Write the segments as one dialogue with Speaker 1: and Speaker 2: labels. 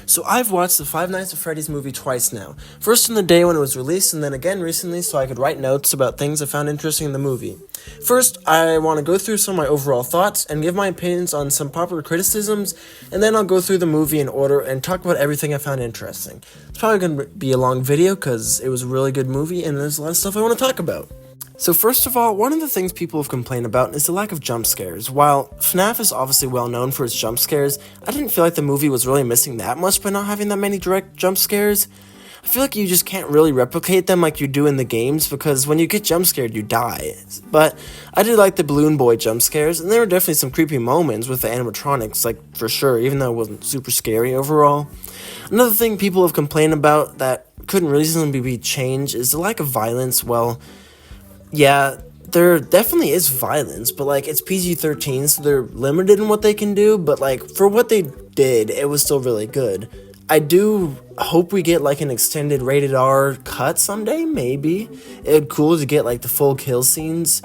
Speaker 1: So I've watched the Five Nights at Freddy's movie twice now. First in the day when it was released, and then again recently so I could write notes about things I found interesting in the movie. First, I want to go through some of my overall thoughts and give my opinions on some popular criticisms, and then I'll go through the movie in order and talk about everything I found interesting. It's probably going to be a long video because it was a really good movie and there's a lot of stuff I want to talk about. So first of all, one of the things people have complained about is the lack of jump scares. While FNAF is obviously well known for its jump scares, I didn't feel like the movie was really missing that much by not having that many direct jump scares. I feel like you just can't really replicate them like you do in the games, because when you get jump scared, you die. But I did like the Balloon Boy jump scares, and there were definitely some creepy moments with the animatronics, like for sure, even though it wasn't super scary overall. Another thing people have complained about that couldn't reasonably be changed is the lack of violence. Well, yeah, there definitely is violence, but, like, it's PG-13, so they're limited in what they can do, but, like, for what they did, it was still really good. I do hope we get, like, an extended rated R cut someday, maybe. It'd be cool to get, like, the full kill scenes,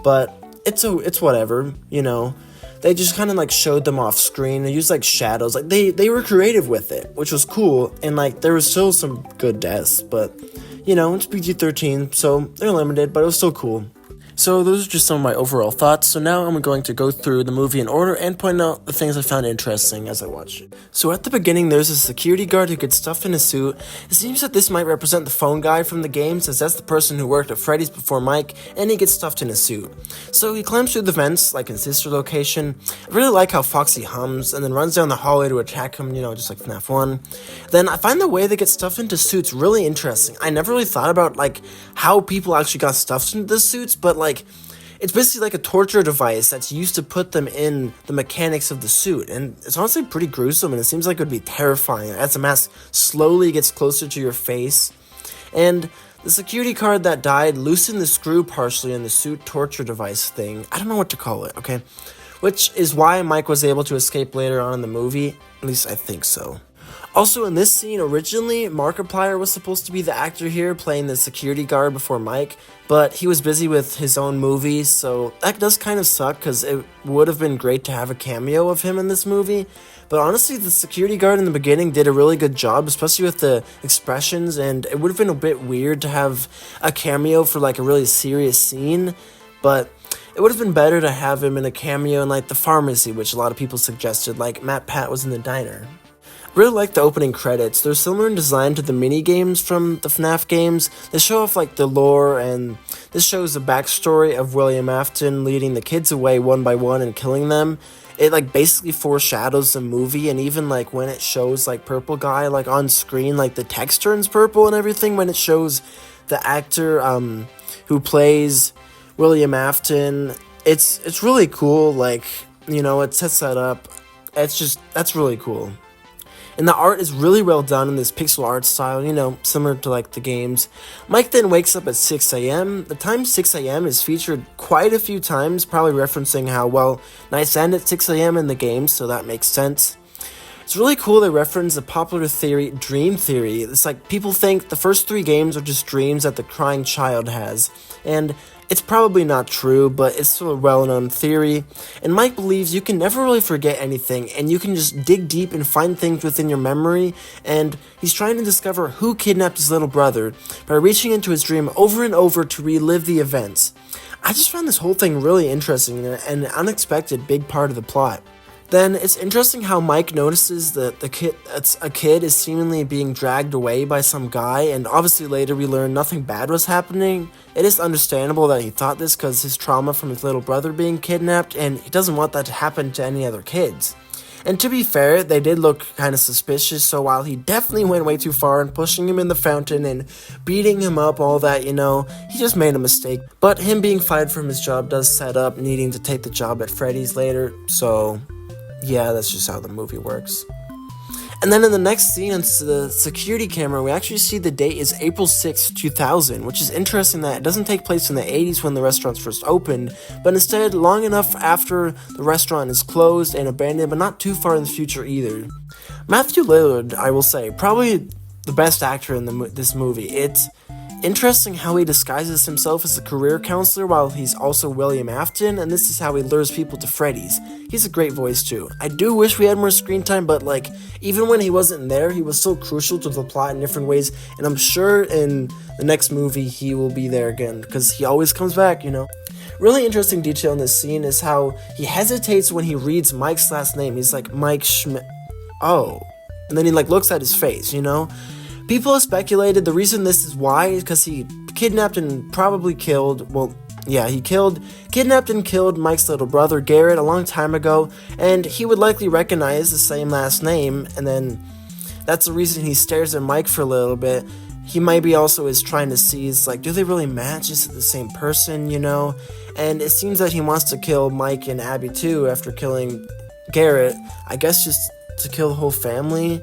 Speaker 1: but it's whatever, you know. They just kind of, like, showed them off screen. They used, like, shadows. Like, they were creative with it, which was cool, and, like, there was still some good deaths, but you know, it's PG-13, so they're limited, but it was still cool. So those are just some of my overall thoughts. So now I'm going to go through the movie in order and point out the things I found interesting as I watched it. So at the beginning, there's a security guard who gets stuffed in a suit. It seems that this might represent the phone guy from the game, since that's the person who worked at Freddy's before Mike, and he gets stuffed in a suit. So he climbs through the vents, like in Sister Location. I really like how Foxy hums, and then runs down the hallway to attack him, you know, just like FNAF 1. Then I find the way they get stuffed into suits really interesting. I never really thought about, like, how people actually got stuffed into the suits, but, like, it's basically like a torture device that's used to put them in the mechanics of the suit, and it's honestly pretty gruesome, and it seems like it would be terrifying as the mask slowly gets closer to your face. And the security guard that died loosened the screw partially in the suit torture device thing. I don't know what to call it, okay? Which is why Mike was able to escape later on in the movie, at least I think so. Also, in this scene, originally, Markiplier was supposed to be the actor here, playing the security guard before Mike, but he was busy with his own movie, so that does kind of suck, because it would have been great to have a cameo of him in this movie. But honestly, the security guard in the beginning did a really good job, especially with the expressions, and it would have been a bit weird to have a cameo for, like, a really serious scene, but it would have been better to have him in a cameo in, like, the pharmacy, which a lot of people suggested, like Matt Pat was in the diner. Really like the opening credits. They're similar in design to the mini games from the FNAF games. They show off like the lore, and this shows the backstory of William Afton leading the kids away one by one and killing them. It like basically foreshadows the movie, and even like when it shows like Purple Guy like on screen, like the text turns purple and everything when it shows the actor who plays William Afton. It's really cool. Like, you know, it sets that up. That's really cool. And the art is really well done in this pixel art style, you know, similar to like the games. Mike then wakes up at 6 a.m. The time 6 a.m. is featured quite a few times, probably referencing how, well, nights end at 6 a.m. in the games, so that makes sense. It's really cool they reference the popular theory, dream theory. It's like people think the first 3 games are just dreams that the crying child has, and it's probably not true, but it's still a well-known theory, and Mike believes you can never really forget anything, and you can just dig deep and find things within your memory, and he's trying to discover who kidnapped his little brother by reaching into his dream over and over to relive the events. I just found this whole thing really interesting and an unexpected big part of the plot. Then it's interesting how Mike notices that a kid is seemingly being dragged away by some guy, and obviously later we learn nothing bad was happening. It is understandable that he thought this because his trauma from his little brother being kidnapped, and he doesn't want that to happen to any other kids. And to be fair, they did look kind of suspicious, so while he definitely went way too far in pushing him in the fountain and beating him up, all that, you know, he just made a mistake. But him being fired from his job does set up needing to take the job at Freddy's later, so yeah, that's just how the movie works. And then in the next scene on the security camera, we actually see the date is April 6, 2000, which is interesting that it doesn't take place in the 80s when the restaurants first opened, but instead long enough after the restaurant is closed and abandoned, but not too far in the future either. Matthew Lillard, I will say, probably the best actor in this movie. It interesting how he disguises himself as a career counselor while he's also William Afton, and this is how he lures people to Freddy's. He's a great voice too. I do wish we had more screen time, but like, even when he wasn't there, he was so crucial to the plot in different ways, and I'm sure in the next movie he will be there again, because he always comes back, you know. Really interesting detail in this scene is how he hesitates when he reads Mike's last name. He's like, Mike Schmidt. Oh. And then he like looks at his face, you know? People have speculated the reason this is why is because he kidnapped and probably killed, kidnapped and killed Mike's little brother Garrett a long time ago, and he would likely recognize the same last name, and then that's the reason he stares at Mike for a little bit. He maybe also is trying to see, is like, do they really match? Is it the same person, you know? And it seems that he wants to kill Mike and Abby too after killing Garrett. I guess just to kill the whole family?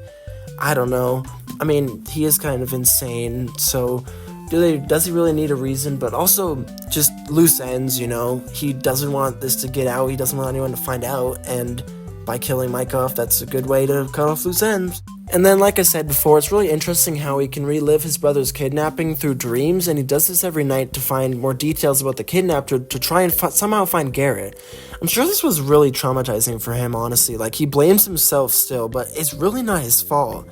Speaker 1: I don't know. I mean, he is kind of insane, so does he really need a reason? But also, just loose ends, you know? He doesn't want this to get out, he doesn't want anyone to find out, and by killing Mike off, that's a good way to cut off loose ends. And then, like I said before, it's really interesting how he can relive his brother's kidnapping through dreams, and he does this every night to find more details about the kidnapper to try and somehow find Garrett. I'm sure this was really traumatizing for him, honestly. Like, he blames himself still, but it's really not his fault.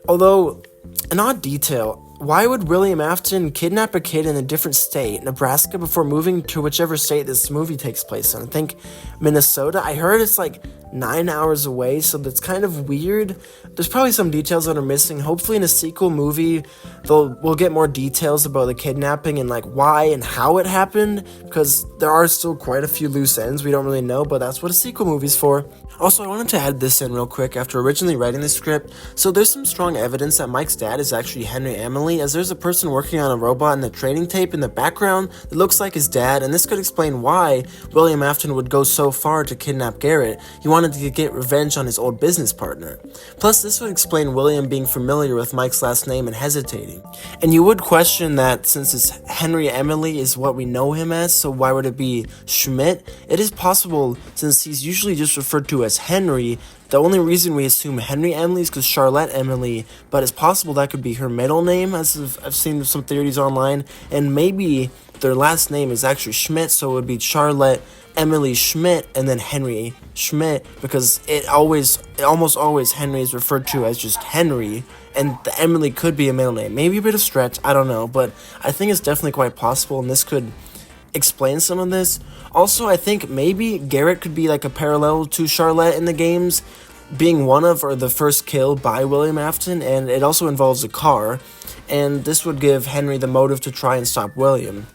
Speaker 1: Although, an odd detail, why would William Afton kidnap a kid in a different state, Nebraska, before moving to whichever state this movie takes place in? I think Minnesota. I heard it's like 9 hours away, so that's kind of weird. There's probably some details that are missing. Hopefully in a sequel movie, we'll get more details about the kidnapping and like why and how it happened, because there are still quite a few loose ends we don't really know, but that's what a sequel movie's for. Also, I wanted to add this in real quick after originally writing the script. So there's some strong evidence that Mike's dad is actually Henry Emily, as there's a person working on a robot in the training tape in the background that looks like his dad, and this could explain why William Afton would go so far to kidnap Garrett. He wanted to get revenge on his old business partner. Plus, this would explain William being familiar with Mike's last name and hesitating. And you would question that since it's Henry Emily is what we know him as, so why would it be Schmidt? It is possible, since he's usually just referred to as Henry. The only reason we assume Henry Emily is because Charlotte Emily, but it's possible that could be her middle name, as I've seen some theories online, and maybe their last name is actually Schmidt, so it would be Charlotte Emily Schmidt and then Henry Schmidt, because almost always Henry is referred to as just Henry, and the Emily could be a middle name. Maybe a bit of stretch, I don't know, but I think it's definitely quite possible, and this could explain some of this. Also, I think maybe Garrett could be like a parallel to Charlotte in the games, being one of or the first kill by William Afton, and it also involves a car, and this would give Henry the motive to try and stop William.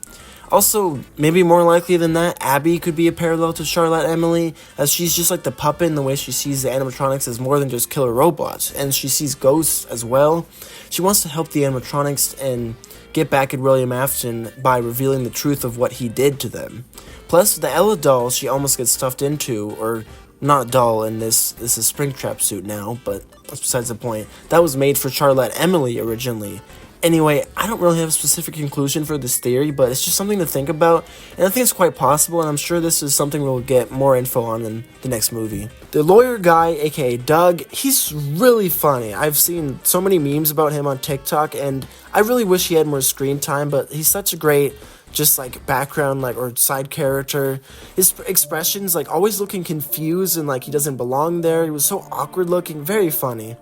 Speaker 1: Also, maybe more likely than that, Abby could be a parallel to Charlotte Emily, as she's just like the puppet in the way she sees the animatronics as more than just killer robots, and she sees ghosts as well. She wants to help the animatronics and get back at William Afton by revealing the truth of what he did to them. Plus, the Ella doll she almost gets stuffed into, or not a doll in this is a Springtrap suit now, but that's besides the point. That was made for Charlotte Emily originally. Anyway, I don't really have a specific conclusion for this theory, but it's just something to think about, and I think it's quite possible, and I'm sure this is something we'll get more info on in the next movie. The lawyer guy, aka Doug, he's really funny. I've seen so many memes about him on TikTok, and I really wish he had more screen time, but he's such a great just like background or side character. His expressions, always looking confused and like he doesn't belong there. He was so awkward looking, very funny.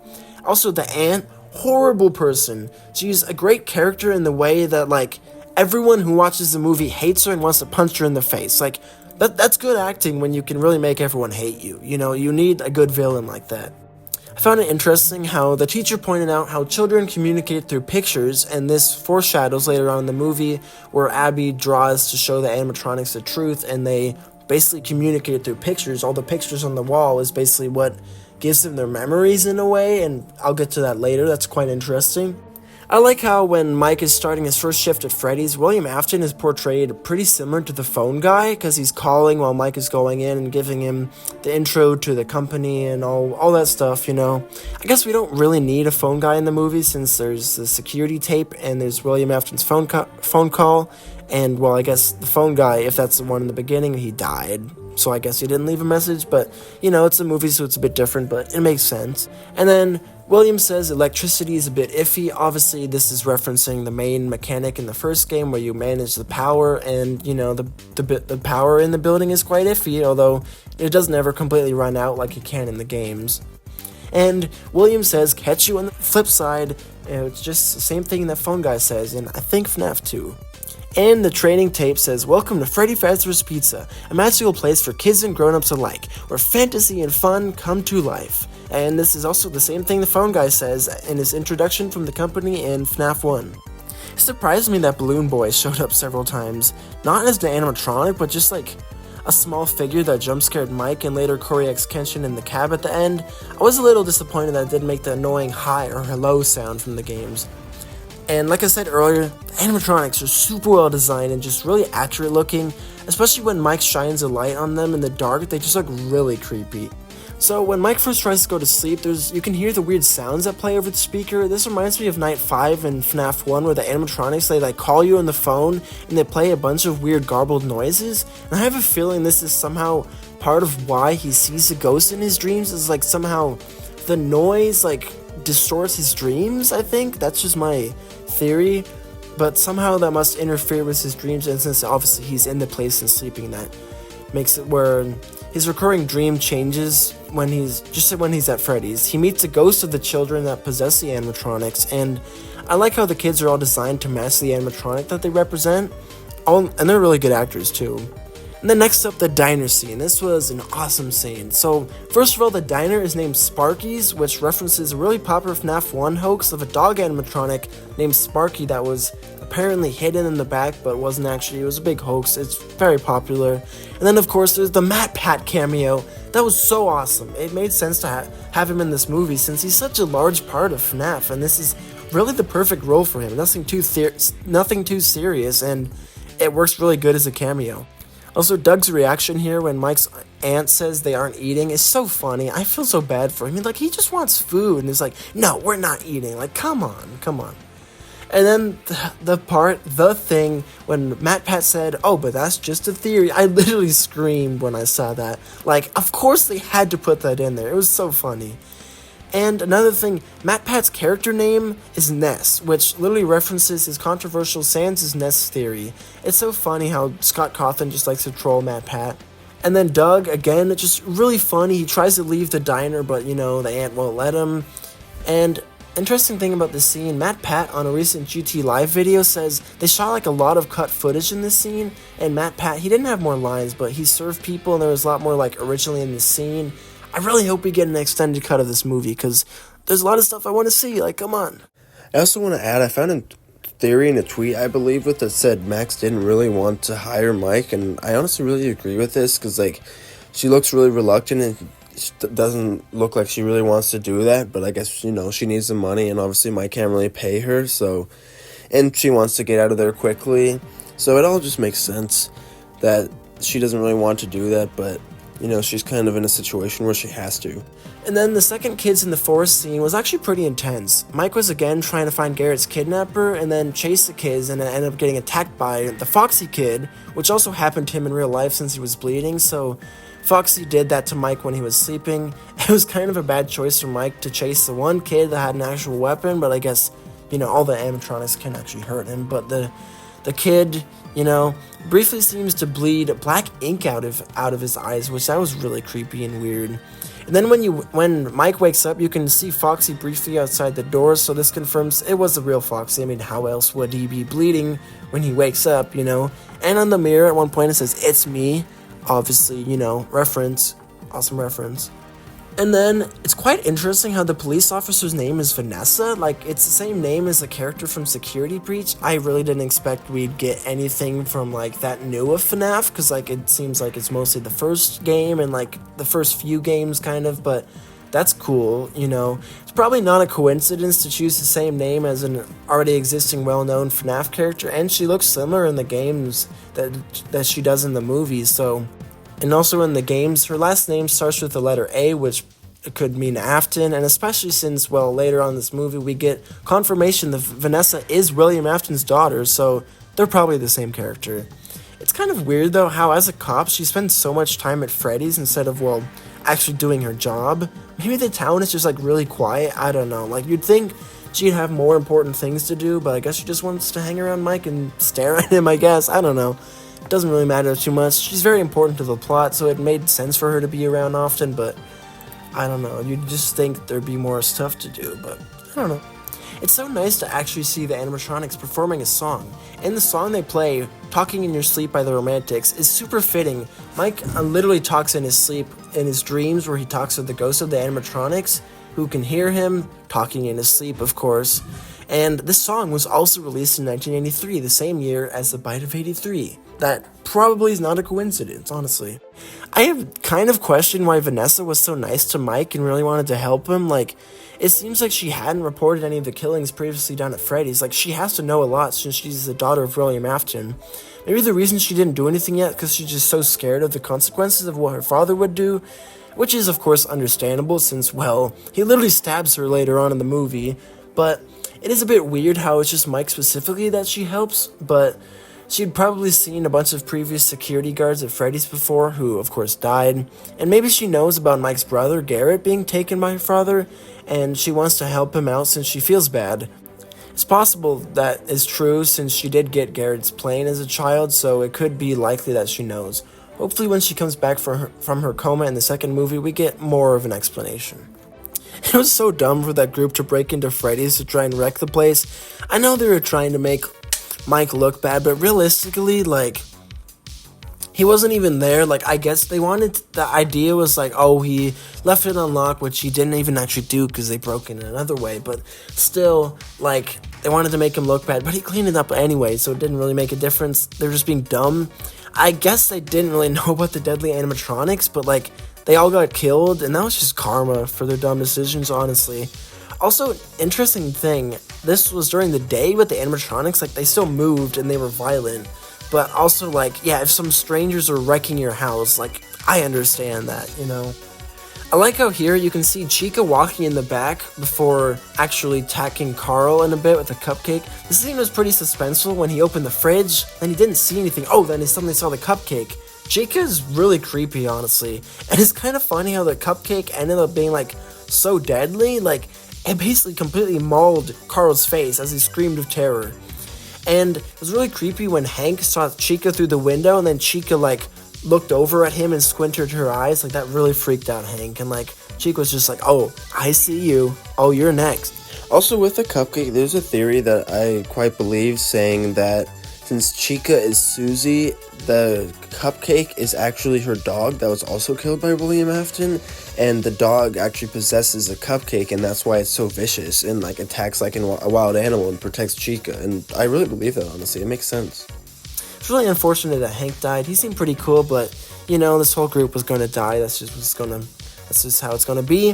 Speaker 1: Also, the aunt, horrible person. She's a great character in the way that everyone who watches the movie hates her and wants to punch her in the face. That's good acting when you can really make everyone hate you. You know, you need a good villain like that. I found it interesting how the teacher pointed out how children communicate through pictures, and this foreshadows later on in the movie where Abby draws to show the animatronics the truth, and they basically communicate through pictures. All the pictures on the wall is basically what gives them their memories in a way, and I'll get to that later. That's quite interesting. I like how when Mike is starting his first shift at Freddy's, William Afton is portrayed pretty similar to the phone guy, because he's calling while Mike is going in and giving him the intro to the company and all that stuff, you know. I guess we don't really need a phone guy in the movie since there's the security tape and there's William Afton's phone call, and well, I guess the phone guy, if that's the one in the beginning, he died. So I guess he didn't leave a message, but, you know, it's a movie, so it's a bit different, but it makes sense. And then William says electricity is a bit iffy. Obviously, this is referencing the main mechanic in the first game where you manage the power, and the power in the building is quite iffy, although it doesn't ever completely run out like it can in the games. And William says, catch you on the flip side. It's just the same thing that Phone Guy says, and I think FNAF 2. And the training tape says, welcome to Freddy Fazbear's Pizza, a magical place for kids and grown-ups alike, where fantasy and fun come to life. And this is also the same thing the Phone Guy says in his introduction from the company in FNAF 1. It surprised me that Balloon Boy showed up several times, not as the animatronic, but just like a small figure that jump-scared Mike and later Koryak Kenshin in the cab at the end. I was a little disappointed that it didn't make the annoying hi or hello sound from the games. And like I said earlier, the animatronics are super well designed and just really accurate looking, especially when Mike shines a light on them in the dark. They just look really creepy. So when Mike first tries to go to sleep, you can hear the weird sounds that play over the speaker. This reminds me of Night 5 in FNAF 1 where the animatronics, they like call you on the phone and they play a bunch of weird garbled noises. And I have a feeling this is somehow part of why he sees a ghost in his dreams, is like somehow the noise like distorts his dreams, I think. That's just my theory. But somehow that must interfere with his dreams, and since obviously he's in the place and sleeping, that makes it where his recurring dream changes when he's at Freddy's. He meets a ghost of the children that possess the animatronics, and I like how the kids are all designed to match the animatronic that they represent, and they're really good actors too. And then next up, the diner scene. This was an awesome scene. So first of all, the diner is named Sparky's, which references a really popular FNAF 1 hoax of a dog animatronic named Sparky that was apparently hidden in the back, but wasn't actually. It was a big hoax. It's very popular. And then of course there's the MatPat cameo. That was so awesome. It made sense to have him in this movie since he's such a large part of FNAF, and this is really the perfect role for him. Nothing too serious, and it works really good as a cameo. Also, Doug's reaction here when Mike's aunt says they aren't eating is so funny. I feel so bad for him. Like, he just wants food, and he's like, no, we're not eating. Like, come on. And then the thing, when MatPat said, oh, but that's just a theory, I literally screamed when I saw that. Like, of course they had to put that in there. It was so funny. And another thing, MatPat's character name is Ness, which literally references his controversial Sans' Ness theory. It's so funny how Scott Cawthon just likes to troll MatPat. And then Doug, again, it's just really funny. He tries to leave the diner, but, the aunt won't let him. And interesting thing about this scene, MatPat on a recent GT Live video says they shot like a lot of cut footage in this scene, and MatPat, he didn't have more lines, but he served people, and there was a lot more like originally in the scene. I really hope we get an extended cut of this movie, because there's a lot of stuff I want to see, like, come on.
Speaker 2: I also want to add, I found a theory in a tweet I believe with that said Max didn't really want to hire Mike, and I honestly really agree with this, because, like, she looks really reluctant, and it doesn't look like she really wants to do that, but I guess, she needs the money, and obviously Mike can't really pay her, and she wants to get out of there quickly, so it all just makes sense that she doesn't really want to do that, but she's kind of in a situation where she has to.
Speaker 1: And then the second Kids in the Forest scene was actually pretty intense. Mike was again trying to find Garrett's kidnapper and then chase the kids, and ended up getting attacked by the Foxy Kid, which also happened to him in real life since he was bleeding, so Foxy did that to Mike when he was sleeping. It was kind of a bad choice for Mike to chase the one kid that had an actual weapon, but I guess, all the animatronics can actually hurt him, but the kid, briefly seems to bleed black ink out of his eyes, which that was really creepy and weird. And then when Mike wakes up, you can see Foxy briefly outside the door, so this confirms it was the real Foxy. I mean, how else would he be bleeding when he wakes up, And on the mirror at one point it says, "It's me." Obviously, reference. Awesome reference. And then, it's quite interesting how the police officer's name is Vanessa. Like, it's the same name as the character from Security Breach. I really didn't expect we'd get anything from, like, that new of FNAF, because, like, it seems like it's mostly the first game and, like, the first few games, kind of, but that's cool, It's probably not a coincidence to choose the same name as an already existing well-known FNAF character, and she looks similar in the games that she does in the movies, so. And also in the games, her last name starts with the letter A, which could mean Afton, and especially since, well, later on in this movie, we get confirmation that Vanessa is William Afton's daughter, so they're probably the same character. It's kind of weird, though, how as a cop, she spends so much time at Freddy's instead of, well, actually doing her job. Maybe the town is just like really quiet. I don't know. Like you'd think she'd have more important things to do, but I guess she just wants to hang around Mike and stare at him, I guess. I don't know. It doesn't really matter too much. She's very important to the plot, so it made sense for her to be around often, but I don't know. You'd just think there'd be more stuff to do, but I don't know. It's so nice to actually see the animatronics performing a song. And the song they play, Talking in Your Sleep by the Romantics, is super fitting. Mike literally talks in his sleep, in his dreams, where he talks to the ghost of the animatronics, who can hear him, talking in his sleep, of course. And this song was also released in 1983, the same year as The Bite of 83. That probably is not a coincidence, honestly. I have kind of questioned why Vanessa was so nice to Mike and really wanted to help him. Like, it seems like she hadn't reported any of the killings previously done at Freddy's. Like, she has to know a lot since she's the daughter of William Afton. Maybe the reason she didn't do anything yet because she's just so scared of the consequences of what her father would do, which is, of course, understandable since, well, he literally stabs her later on in the movie. But it is a bit weird how it's just Mike specifically that she helps, but she'd probably seen a bunch of previous security guards at Freddy's before, who of course died, and maybe she knows about Mike's brother, Garrett, being taken by her father, and she wants to help him out since she feels bad. It's possible that is true since she did get Garrett's plane as a child, so it could be likely that she knows. Hopefully when she comes back from her coma in the second movie, we get more of an explanation. It was so dumb for that group to break into Freddy's to try and wreck the place. I know they were trying to make Mike look bad, but realistically, like, he wasn't even there. Like, I guess they wanted, the idea was like, oh, he left it unlocked, which he didn't even actually do because they broke in another way, but still, like, they wanted to make him look bad, but he cleaned it up anyway, so it didn't really make a difference. They're just being dumb. I guess they didn't really know about the deadly animatronics, but, like, they all got killed, and that was just karma for their dumb decisions, honestly. Also, interesting thing, this was during the day with the animatronics, like, they still moved and they were violent, but also, like, yeah, if some strangers are wrecking your house, like, I understand that, you know? I like how here you can see Chica walking in the back before actually attacking Carl in a bit with a cupcake. This scene was pretty suspenseful when he opened the fridge, then he didn't see anything, oh, then he suddenly saw the cupcake. Chica is really creepy, honestly, and it's kind of funny how the cupcake ended up being, like, so deadly, like, it basically completely mauled Carl's face as he screamed of terror. And it was really creepy when Hank saw Chica through the window, and then Chica, like, looked over at him and squinted her eyes. Like, that really freaked out Hank, and, like, Chica was just like, oh, I see you, oh, you're next.
Speaker 2: Also, with the cupcake, there's a theory that I quite believe saying that since Chica is Susie, the cupcake is actually her dog that was also killed by William Afton, and the dog actually possesses a cupcake, and that's why it's so vicious and, like, attacks like a wild animal and protects Chica. And I really believe that, honestly. It makes sense.
Speaker 1: It's really unfortunate that Hank died. He seemed pretty cool, but, you know, this whole group was going to die. That's just how it's going to be.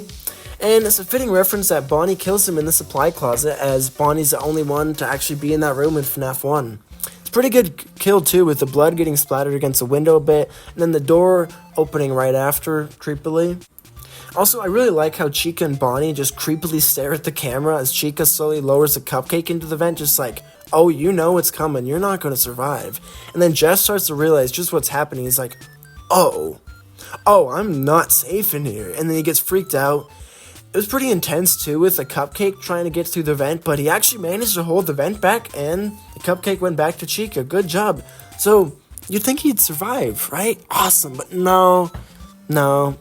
Speaker 1: And it's a fitting reference that Bonnie kills him in the supply closet, as Bonnie's the only one to actually be in that room in FNAF 1. Pretty good kill too, with the blood getting splattered against the window a bit, and then the door opening right after, creepily. Also, I really like how Chica and Bonnie just creepily stare at the camera as Chica slowly lowers the cupcake into the vent, just like, oh, you know what's coming, you're not going to survive. And then Jess starts to realize just what's happening. He's like, oh, I'm not safe in here. And then he gets freaked out. It was pretty intense too, with the cupcake trying to get through the vent, but he actually managed to hold the vent back, and the cupcake went back to Chica. Good job. So, you'd think he'd survive, right? Awesome, but no.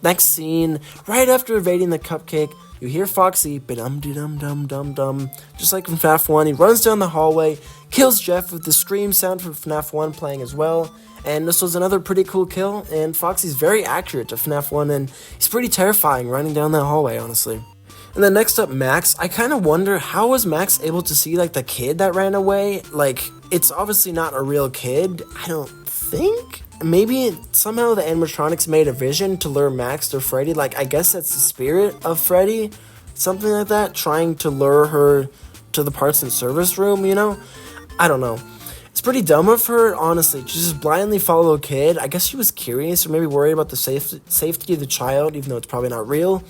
Speaker 1: Next scene, right after evading the cupcake, you hear Foxy, ba-dum-de-dum-dum-dum-dum, just like from FNAF 1. He runs down the hallway, kills Jeff with the scream sound from FNAF 1 playing as well. And this was another pretty cool kill, and Foxy's very accurate to FNAF 1, and he's pretty terrifying running down that hallway, honestly. And then next up, Max. I kind of wonder, how was Max able to see, like, the kid that ran away? Like, it's obviously not a real kid, I don't think? Maybe somehow the animatronics made a vision to lure Max to Freddy, like, I guess that's the spirit of Freddy, something like that, trying to lure her to the parts and service room, you know? I don't know. It's pretty dumb of her, honestly, to just blindly follow a kid. I guess she was curious or maybe worried about the safety of the child, even though it's probably not real.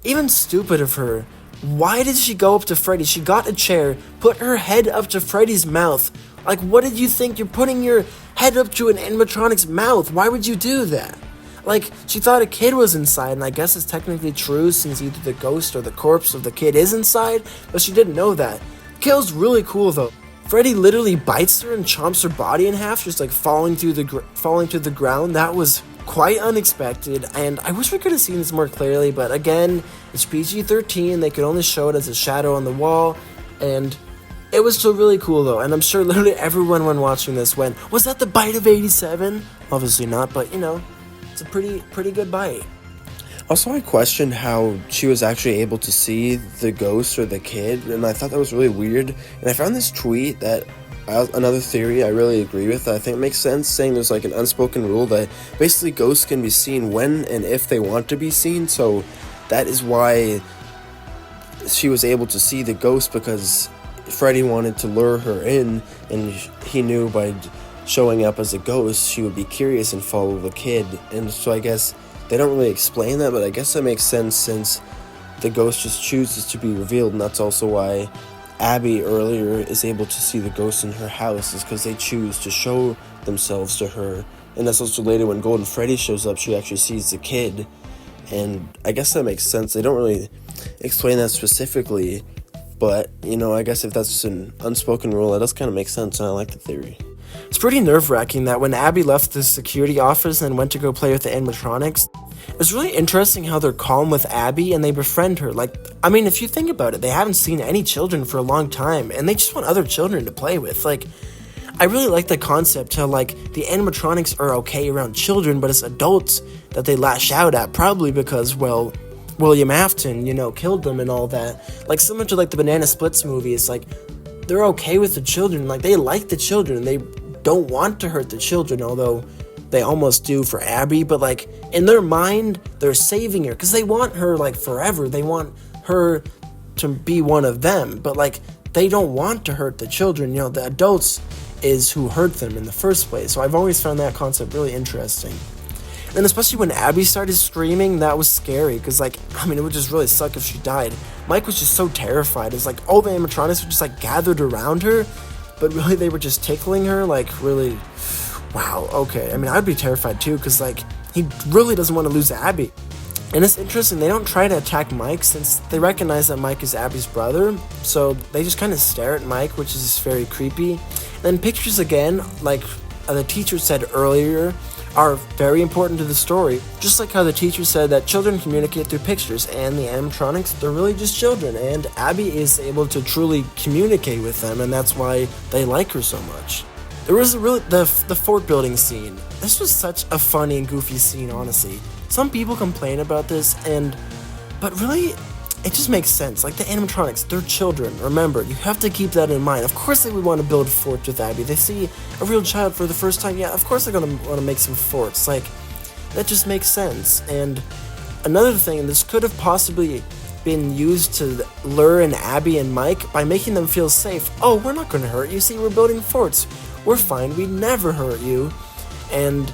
Speaker 1: Even stupid of her. Why did she go up to Freddy? She got a chair, put her head up to Freddy's mouth. Like, what did you think? You're putting your head up to an animatronic's mouth. Why would you do that? Like, she thought a kid was inside, and I guess it's technically true since either the ghost or the corpse of the kid is inside, but she didn't know that. Kill's really cool though. Freddy literally bites her and chomps her body in half, just like falling to the ground. That was quite unexpected, and I wish we could have seen this more clearly, but again, it's PG-13, they could only show it as a shadow on the wall, and it was still really cool though, and I'm sure literally everyone when watching this went, was that the bite of 87? Obviously not, but you know, it's a pretty good bite.
Speaker 2: Also, I questioned how she was actually able to see the ghost or the kid, and I thought that was really weird. And I found this tweet that, another theory I really agree with, I think it makes sense, saying there's like an unspoken rule that basically ghosts can be seen when and if they want to be seen, so that is why she was able to see the ghost, because Freddy wanted to lure her in, and he knew by showing up as a ghost, she would be curious and follow the kid, and so I guess they don't really explain that, but I guess that makes sense since the ghost just chooses to be revealed, and that's also why Abby earlier is able to see the ghost in her house, is because they choose to show themselves to her. And that's also later when Golden Freddy shows up, she actually sees the kid, and I guess that makes sense. They don't really explain that specifically, but, you know, I guess if that's an unspoken rule, that does kind of make sense, and I like the theory.
Speaker 1: It's pretty nerve-wracking that when Abby left the security office and went to go play with the animatronics, it's really interesting how they're calm with Abby and they befriend her. Like, I mean, if you think about it, they haven't seen any children for a long time, and they just want other children to play with. Like, I really like the concept how, like, the animatronics are okay around children, but it's adults that they lash out at, probably because, well, William Afton, you know, killed them and all that. Like, similar to, like, the Banana Splits movie, it's like, they're okay with the children. Like, they like the children, they don't want to hurt the children, although they almost do for Abby, but like in their mind they're saving her because they want her like forever. They want her to be one of them, but like they don't want to hurt the children. You know, the adults is who hurt them in the first place. So I've always found that concept really interesting. And especially when Abby started screaming, that was scary because, like, I mean, it would just really suck if she died. Mike was just so terrified. It's like all the animatronics were just like gathered around her, but really they were just tickling her, like, really, wow, okay. I mean, I'd be terrified too, because, like, he really doesn't want to lose Abby. And it's interesting, they don't try to attack Mike since they recognize that Mike is Abby's brother, so they just kind of stare at Mike, which is just very creepy. And then pictures, again, like the teacher said earlier, are very important to the story, just like how the teacher said that children communicate through pictures, and the animatronics, they're really just children, and Abby is able to truly communicate with them, and that's why they like her so much. There was the fort building scene. This was such a funny and goofy scene, honestly. Some people complain about this, but really, it just makes sense. Like, the animatronics, they're children. Remember, you have to keep that in mind. Of course they would want to build forts with Abby. They see a real child for the first time. Yeah, of course they're going to want to make some forts. Like, that just makes sense. And another thing, this could have possibly been used to lure in Abby and Mike by making them feel safe. Oh, we're not going to hurt you. See, we're building forts. We're fine. We'd never hurt you. And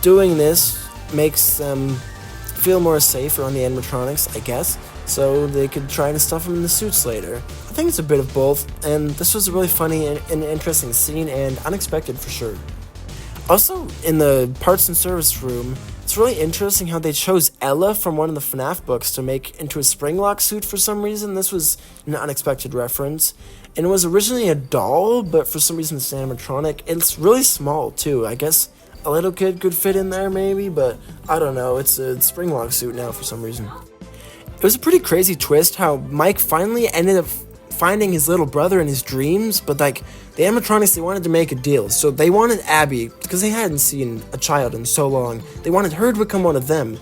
Speaker 1: doing this makes them feel more safe around the animatronics, I guess, so they could try to stuff them in the suits later. I think it's a bit of both, and this was a really funny and interesting scene, and unexpected for sure. Also, in the parts and service room, it's really interesting how they chose Ella from one of the FNAF books to make into a Springlock suit for some reason. This was an unexpected reference, and it was originally a doll, but for some reason it's an animatronic. It's really small, too. I guess a little kid could fit in there, maybe, but I don't know. It's a Springlock suit now for some reason. It was a pretty crazy twist how Mike finally ended up finding his little brother in his dreams, but like the animatronics, they wanted to make a deal. So they wanted Abby, because they hadn't seen a child in so long, they wanted her to become one of them.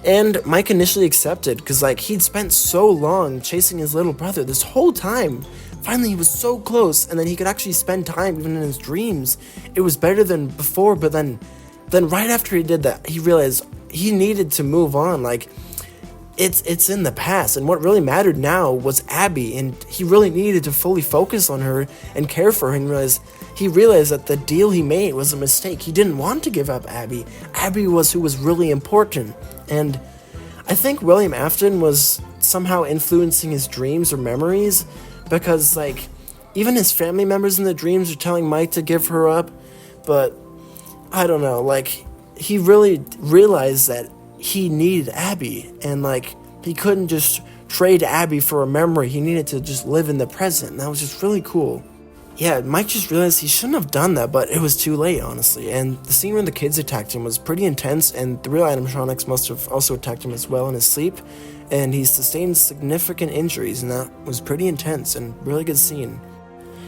Speaker 1: And Mike initially accepted, because like he'd spent so long chasing his little brother this whole time. Finally, he was so close, and then he could actually spend time even in his dreams. It was better than before, but then right after he did that, he realized he needed to move on. Like, it's in the past, and what really mattered now was Abby, and he really needed to fully focus on her and care for her, and he realized that the deal he made was a mistake. He didn't want to give up Abby. Abby was who was really important, and I think William Afton was somehow influencing his dreams or memories, because like even his family members in the dreams are telling Mike to give her up, but I don't know, like he really realized that he needed Abby, and like he couldn't just trade Abby for a memory. He needed to just live in the present, and that was just really cool. Yeah, Mike just realized he shouldn't have done that, but it was too late, honestly. And the scene where the kids attacked him was pretty intense, and the real animatronics must have also attacked him as well in his sleep, and he sustained significant injuries, and that was pretty intense and really good scene.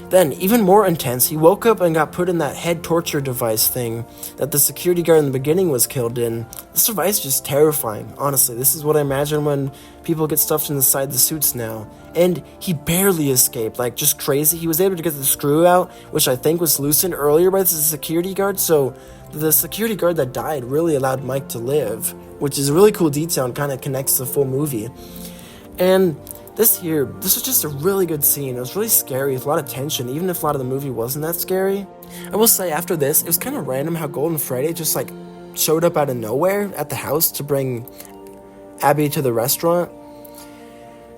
Speaker 1: Then, even more intense, he woke up and got put in that head torture device thing that the security guard in the beginning was killed in. This device is just terrifying, honestly. This is what I imagine when people get stuffed inside the suits now. And he barely escaped, like just crazy. He was able to get the screw out, which I think was loosened earlier by the security guard, so the security guard that died really allowed Mike to live, which is a really cool detail and kind of connects the full movie. And this was just a really good scene. It was really scary with a lot of tension, even if a lot of the movie wasn't that scary. I will say, after this, it was kind of random how Golden Freddy just like showed up out of nowhere at the house to bring Abby to the restaurant.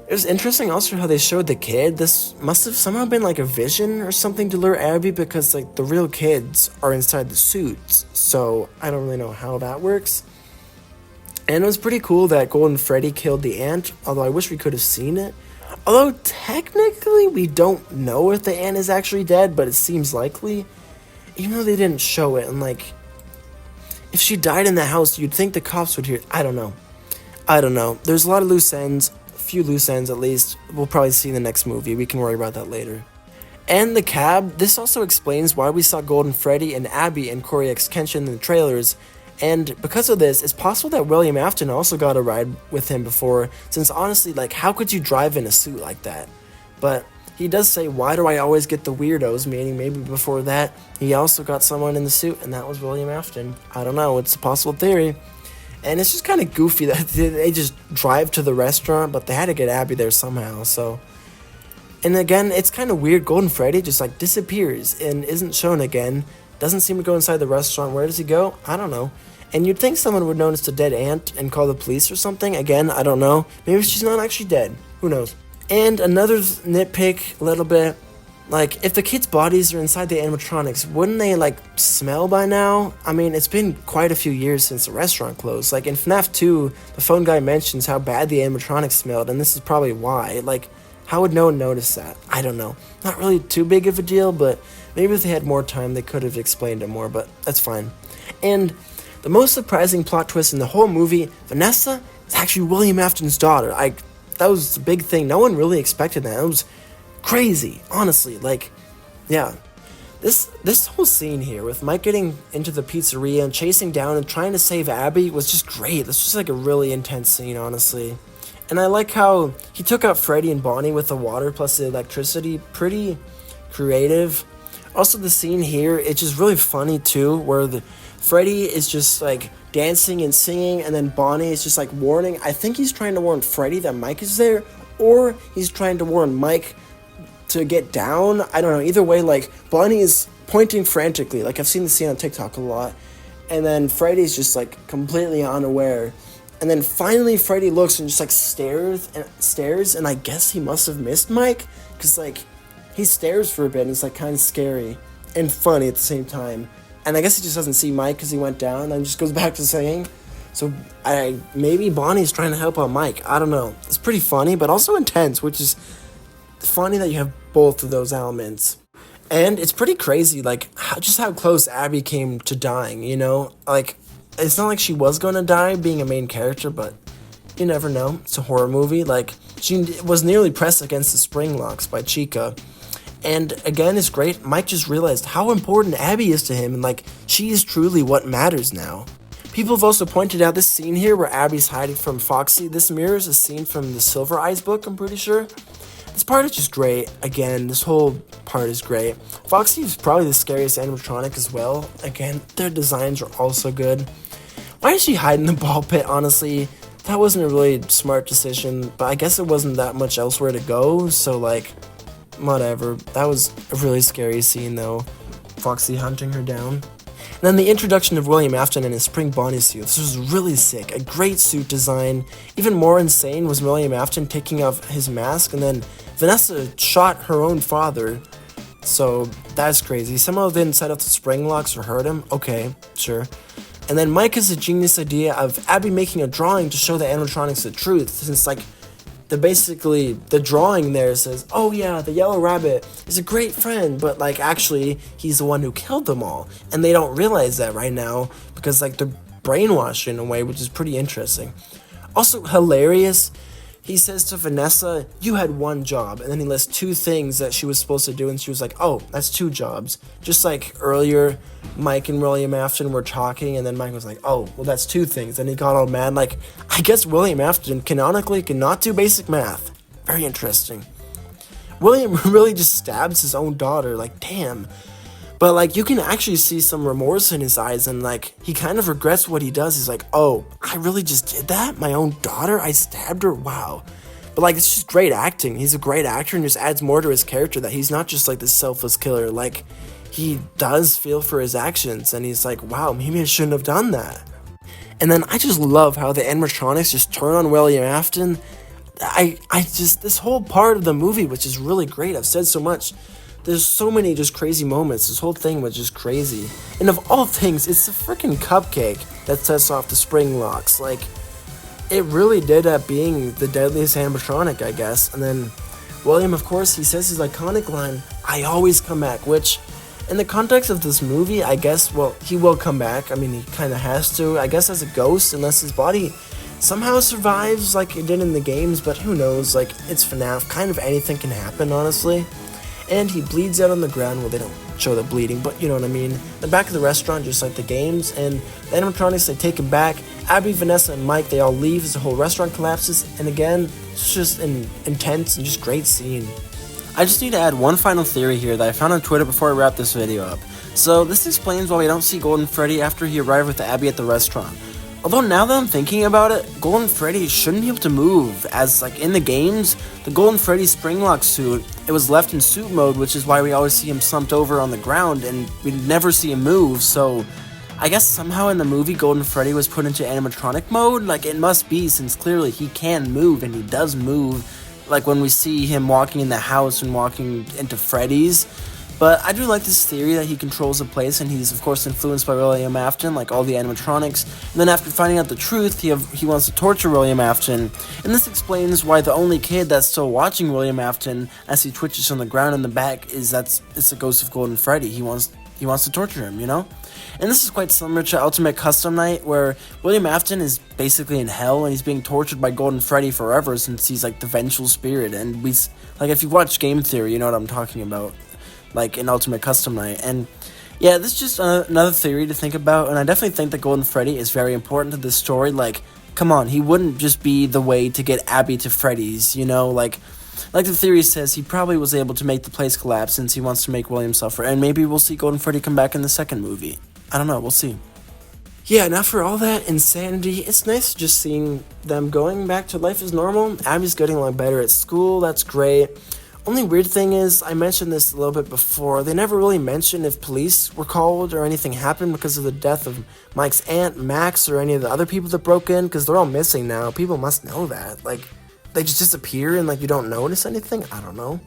Speaker 1: It was interesting also how they showed the kid. This must have somehow been like a vision or something to lure Abby, because like the real kids are inside the suits, so I don't really know how that works. And it was pretty cool that Golden Freddy killed the ant, although I wish we could have seen it. Although technically we don't know if the ant is actually dead, but it seems likely. Even though they didn't show it, and like, if she died in the house, you'd think the cops would hear. I don't know. There's a lot of loose ends, a few loose ends at least. We'll probably see in the next movie. We can worry about that later. And the cab, this also explains why we saw Golden Freddy and Abby and Corey X Kenshin in the trailers. And because of this, it's possible that William Afton also got a ride with him before, since honestly, like, how could you drive in a suit like that? But he does say, why do I always get the weirdos, meaning maybe before that, he also got someone in the suit, and that was William Afton. I don't know, it's a possible theory. And it's just kind of goofy that they just drive to the restaurant, but they had to get Abby there somehow, so. And again, it's kind of weird, Golden Freddy just like disappears and isn't shown again. Doesn't seem to go inside the restaurant. Where does he go? I don't know. And you'd think someone would notice the dead ant and call the police or something. Again, I don't know. Maybe she's not actually dead. Who knows? And another nitpick, a little bit. Like, if the kids' bodies are inside the animatronics, wouldn't they, like, smell by now? I mean, it's been quite a few years since the restaurant closed. Like, in FNAF 2, the phone guy mentions how bad the animatronics smelled, and this is probably why. Like, how would no one notice that? I don't know. Not really too big of a deal, but maybe if they had more time, they could have explained it more, but that's fine. And the most surprising plot twist in the whole movie, Vanessa is actually William Afton's daughter. That was a big thing. No one really expected that. It was crazy, honestly. Like, yeah. This whole scene here with Mike getting into the pizzeria and chasing down and trying to save Abby was just great. This was like a really intense scene, honestly. And I like how he took out Freddy and Bonnie with the water plus the electricity. Pretty creative. Also, the scene here, it's just really funny too, where Freddy is just like dancing and singing, and then Bonnie is just like warning. I think he's trying to warn Freddy that Mike is there, or he's trying to warn Mike to get down. I don't know. Either way, like, Bonnie is pointing frantically. Like, I've seen the scene on TikTok a lot. And then Freddy's just like completely unaware. And then finally Freddy looks and just like stares, and I guess he must have missed Mike, because like he stares for a bit and it's like kind of scary and funny at the same time. And I guess he just doesn't see Mike because he went down and then just goes back to singing. So maybe Bonnie's trying to help out Mike. I don't know. It's pretty funny, but also intense, which is funny that you have both of those elements. And it's pretty crazy, like, how close Abby came to dying, you know? Like, it's not like she was going to die being a main character, but you never know. It's a horror movie. Like, she was nearly pressed against the spring locks by Chica. And again, it's great. Mike just realized how important Abby is to him, and like, she is truly what matters now. People have also pointed out this scene here where Abby's hiding from Foxy. This mirrors a scene from the Silver Eyes book, I'm pretty sure. This part is just great. Again, this whole part is great. Foxy is probably the scariest animatronic as well. Again, their designs are also good. Why is she hiding in the ball pit, honestly? That wasn't a really smart decision, but I guess it wasn't that much elsewhere to go, so like, whatever. That was a really scary scene though. Foxy hunting her down. And then the introduction of William Afton in his spring Bonnie suit. This was really sick. A great suit design. Even more insane was William Afton taking off his mask, and then Vanessa shot her own father. So that's crazy. Somehow didn't set off the spring locks or hurt him. Okay, sure. And then Mike has a genius idea of Abby making a drawing to show the animatronics the truth, since like the drawing there says, oh yeah, the yellow rabbit is a great friend, but like actually he's the one who killed them all, and they don't realize that right now because like they're brainwashed in a way, which is pretty interesting. Also hilarious, he says to Vanessa, you had one job, and then he lists two things that she was supposed to do, and she was like, oh, that's two jobs. Just like earlier, Mike and William Afton were talking, and then Mike was like, oh, well, that's two things, and he got all mad, like, I guess William Afton canonically cannot do basic math. Very interesting. William really just stabs his own daughter, like, damn. But, like, you can actually see some remorse in his eyes, and, like, he kind of regrets what he does. He's like, oh, I really just did that? My own daughter? I stabbed her? Wow. But, like, it's just great acting. He's a great actor and just adds more to his character that he's not just, like, this selfless killer. Like, he does feel for his actions, and he's like, wow, maybe I shouldn't have done that. And then I just love how the animatronics just turn on William Afton. This whole part of the movie, which is really great. I've said so much. There's so many just crazy moments. This whole thing was just crazy. And of all things, it's the freaking cupcake that sets off the spring locks. Like, it really did end up being the deadliest animatronic, I guess. And then William, of course, he says his iconic line, I always come back, which in the context of this movie, I guess, well, he will come back. I mean, he kind of has to, I guess, as a ghost, unless his body somehow survives like it did in the games, but who knows, like, it's FNAF, kind of anything can happen, honestly. And he bleeds out on the ground. Well, they don't show the bleeding, but you know what I mean. The back of the restaurant, just like the games, and the animatronics, they take him back. Abby, Vanessa, and Mike, they all leave as the whole restaurant collapses. And again, it's just an intense and just great scene. I just need to add one final theory here that I found on Twitter before I wrap this video up. So this explains why we don't see Golden Freddy after he arrived with Abby at the restaurant. Although now that I'm thinking about it, Golden Freddy shouldn't be able to move, as like in the games, the Golden Freddy Springlock suit, it was left in suit mode, which is why we always see him slumped over on the ground and we never see him move. So I guess somehow in the movie Golden Freddy was put into animatronic mode. Like, it must be, since clearly he can move, and he does move, like when we see him walking in the house and walking into Freddy's. But I do like this theory that he controls the place, and he's of course influenced by William Afton, like all the animatronics. And then after finding out the truth, he wants to torture William Afton. And this explains why the only kid that's still watching William Afton as he twitches on the ground in the back it's the ghost of Golden Freddy. He wants to torture him, you know? And this is quite similar to Ultimate Custom Night, where William Afton is basically in hell and he's being tortured by Golden Freddy forever, since he's like the vengeful spirit. And if you watch Game Theory, you know what I'm talking about. Like in Ultimate Custom Night. And yeah, this is just another theory to think about, and I definitely think that Golden Freddy is very important to this story. Like, come on, he wouldn't just be the way to get Abby to Freddy's, you know? Like the theory says, he probably was able to make the place collapse since he wants to make William suffer, and maybe we'll see Golden Freddy come back in the second movie. I don't know, we'll see. Yeah, and after all that insanity, it's nice just seeing them going back to life as normal. Abby's getting a lot better at school, that's great. Only weird thing is, I mentioned this a little bit before, they never really mentioned if police were called or anything happened because of the death of Mike's aunt, Max, or any of the other people that broke in, because they're all missing now. People must know that. Like, they just disappear and, like, you don't notice anything? I don't know.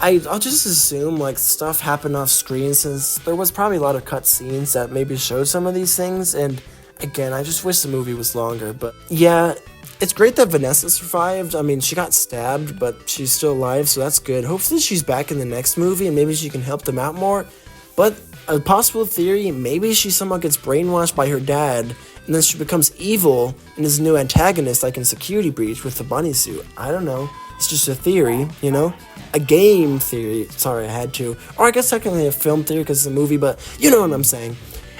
Speaker 1: I'll just assume, like, stuff happened off screen, since there was probably a lot of cut scenes that maybe showed some of these things, and again, I just wish the movie was longer. But yeah, it's great that Vanessa survived. I mean, she got stabbed, but she's still alive, so that's good. Hopefully she's back in the next movie, and maybe she can help them out more. But a possible theory, maybe she somehow gets brainwashed by her dad, and then she becomes evil and is a new antagonist, like in Security Breach with the bunny suit. I don't know. It's just a theory, you know? A game theory. Sorry, I had to. Or I guess technically a film theory because it's a movie, but you know what I'm saying.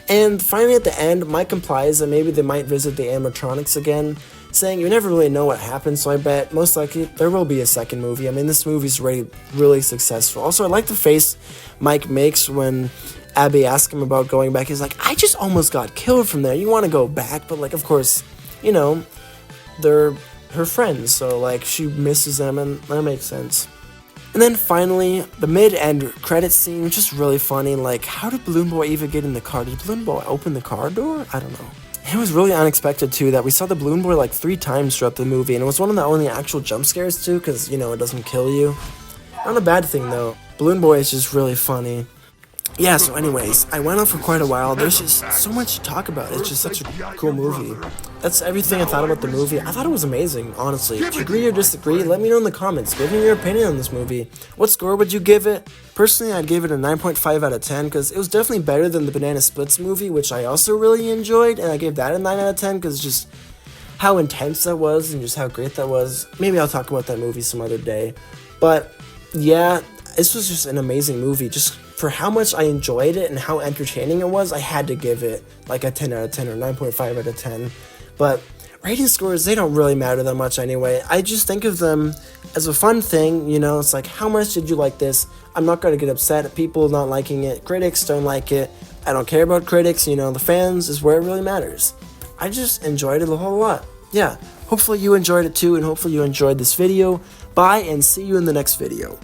Speaker 1: And finally at the end, Mike implies that maybe they might visit the animatronics again, saying you never really know what happened, so I bet most likely there will be a second movie. I mean, this movie's already really successful. Also, I like the face Mike makes when Abby asks him about going back. He's like, I just almost got killed from there. You want to go back? But, like, of course, you know, they're her friends, so, like, she misses them, and that makes sense. And then finally, the mid-end credits scene was just really funny. Like, how did Balloon Boy even get in the car? Did Balloon Boy open the car door? I don't know. It was really unexpected, too, that we saw the Balloon Boy, like, 3 times throughout the movie, and it was one of the only actual jump scares, too, because, you know, it doesn't kill you. Not a bad thing, though. Balloon Boy is just really funny. yeah, so anyways, I went on for quite a while. There's just so much to talk about. It's just such a cool movie. That's everything I thought about the movie. I thought it was amazing, honestly. If you agree or disagree, let me know in the comments. Give me your opinion on this movie. What score would you give it? Personally, I'd give it a 9.5 out of 10 because it was definitely better than the Banana Splits movie, which I also really enjoyed, and I gave that a 9 out of 10 because just how intense that was and just how great that was. Maybe I'll talk about that movie some other day. But yeah, this was just an amazing movie. Just for how much I enjoyed it and how entertaining it was, I had to give it like a 10 out of 10 or 9.5 out of 10. But rating scores, they don't really matter that much anyway. I just think of them as a fun thing, you know. It's like, how much did you like this? I'm not going to get upset at people not liking it. Critics don't like it. I don't care about critics, you know. The fans is where it really matters. I just enjoyed it a whole lot. Yeah, hopefully you enjoyed it too, and hopefully you enjoyed this video. Bye, and see you in the next video.